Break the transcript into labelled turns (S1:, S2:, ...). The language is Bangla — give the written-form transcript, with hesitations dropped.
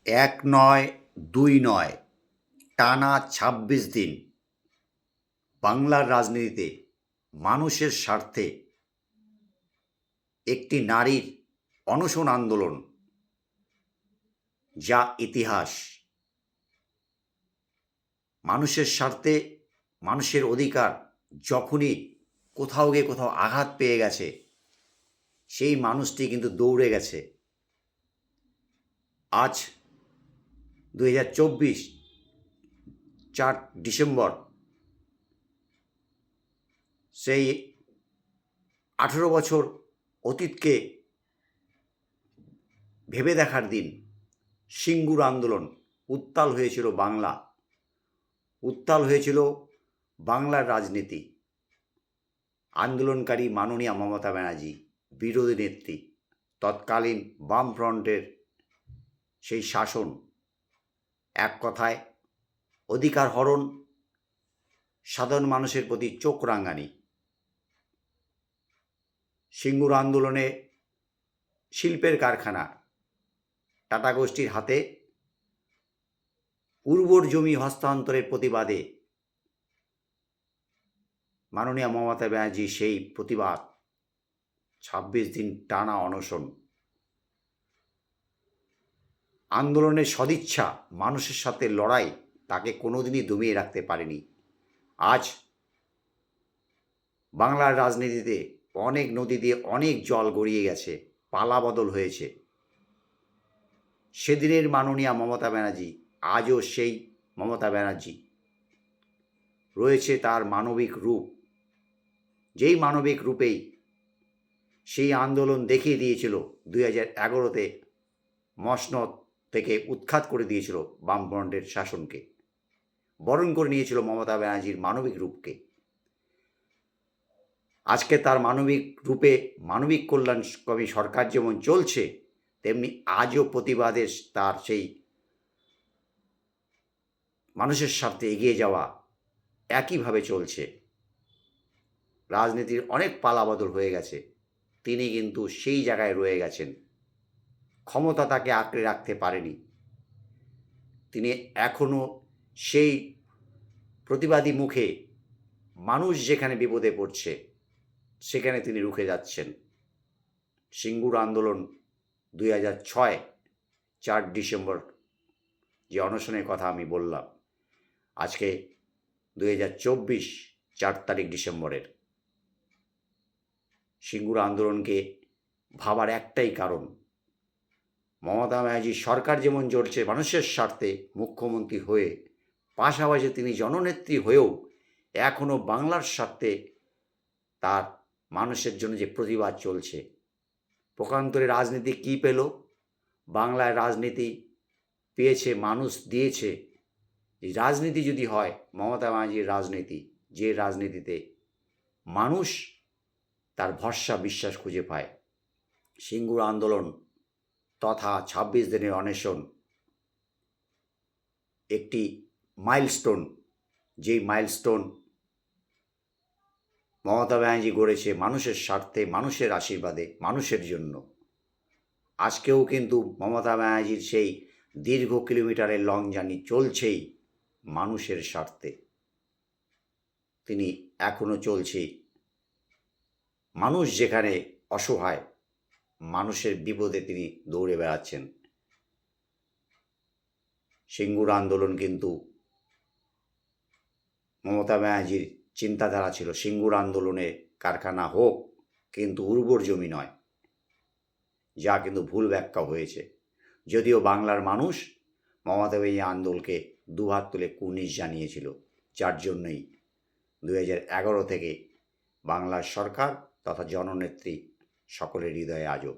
S1: এক নয়, দুই নয়, টানা ২৬ দিন বাংলার রাজনীতিতে মানুষের স্বার্থে একটি নারীর অনশন আন্দোলন, যা ইতিহাস। মানুষের স্বার্থে, মানুষের অধিকার যখনই কোথাও গিয়ে কোথাও আঘাত পেয়ে গেছে, সেই মানুষটি কিন্তু দৌড়ে গেছে। আজ ২০২৪ ৪ ডিসেম্বর, সেই ১৮ বছর অতীতকে ভেবে দেখার দিন। সিঙ্গুর আন্দোলন, উত্তাল হয়েছিল বাংলা, উত্তাল হয়েছিল বাংলার রাজনীতি। আন্দোলনকারী মাননীয়া মমতা ব্যানার্জি, বিরোধী নেত্রী, তৎকালীন বামফ্রন্টের সেই শাসন, এক কথায় অধিকার হরণ, সাধারণ মানুষের প্রতি চোখ রাঙানি। সিঙ্গুর আন্দোলনে শিল্পের কারখানা, টাটা গোষ্ঠীর হাতে উর্বর জমি হস্তান্তরের প্রতিবাদে মাননীয়া মমতা ব্যানার্জি সেই প্রতিবাদ, ২৬ দিন টানা অনশন। আন্দোলনের সদিচ্ছা, মানুষের সাথে লড়াই তাকে কোনোদিনই দমিয়ে রাখতে পারেনি। আজ বাংলার রাজনীতিতে অনেক নদী দিয়ে অনেক জল গড়িয়ে গেছে, পালাবদল হয়েছে। সেদিনের মাননীয়া মমতা ব্যানার্জি আজও সেই মমতা ব্যানার্জি রয়েছে, তার মানবিক রূপ। যেই মানবিক রূপেই সেই আন্দোলন দেখিয়ে দিয়েছিল ২০১১-তে, মসনদ থেকে উৎখাত করে দিয়েছিল বামফ্রন্টের শাসনকে, বরণ করে নিয়েছিল মমতা ব্যানার্জির মানবিক রূপকে। আজকে তার মানবিক রূপে মানবিক কল্যাণকামী সরকার যেমন চলছে, তেমনি আজও প্রতিবাদের তার সেই মানুষের স্বার্থে এগিয়ে যাওয়া একইভাবে চলছে। রাজনীতির অনেক পালাবদল হয়ে গেছে, তিনি কিন্তু সেই জায়গায় রয়ে গেছেন। ক্ষমতা তাকে আঁকড়ে রাখতে পারেনি। তিনি এখনও সেই প্রতিবাদী মুখে, মানুষ যেখানে বিপদে পড়ছে সেখানে তিনি রুখে যাচ্ছেন। সিঙ্গুর আন্দোলন ২০০৬ ৪ ডিসেম্বর যে অনশনের কথা আমি বললাম, আজকে ২০২৪ ৪ তারিখ ডিসেম্বরের। সিঙ্গুর আন্দোলনকে ভাবার একটাই কারণ, মমতা ব্যানার্জির সরকার যেমন চলছে মানুষের স্বার্থে মুখ্যমন্ত্রী হয়ে, পাশাপাশি তিনি জননেত্রী হয়েও এখনও বাংলার স্বার্থে তার মানুষের জন্য যে প্রতিবাদ চলছে। পক্ষান্তরে রাজনীতি কী পেল? বাংলায় রাজনীতি পেয়েছে, মানুষ দিয়েছে। রাজনীতি যদি হয় মমতা ব্যানার্জির রাজনীতি, যে রাজনীতিতে মানুষ তার ভরসা বিশ্বাস খুঁজে পায়। সিঙ্গুর আন্দোলন তথা ২৬ দিনের অনশন একটি মাইলস্টোন, যেই মাইলস্টোন মমতা ব্যানার্জি গড়েছে মানুষের স্বার্থে, মানুষের আশীর্বাদে, মানুষের জন্য। আজকেও কিন্তু মমতা ব্যানার্জির সেই দীর্ঘ কিলোমিটারের লং জার্নি চলছেই মানুষের স্বার্থে। তিনি এখনও চলছে। মানুষ যেখানে অসহায়, মানুষের বিপদে তিনি দৌড়ে বেড়াচ্ছেন। সিঙ্গুর আন্দোলন কিন্তু মমতা ব্যানার্জির চিন্তাধারা ছিল, সিঙ্গুর আন্দোলনে কারখানা হোক, কিন্তু উর্বর জমি নয়, যা কিন্তু ভুল ব্যাখ্যা হয়েছে। যদিও বাংলার মানুষ মমতা ব্যানার্জি আন্দোলনকে দুহাত তুলে কুর্নিশ জানিয়েছিল, যার জন্যই ২০১১ থেকে বাংলার সরকার তথা জননেত্রী সকলের হৃদয়ে আজও।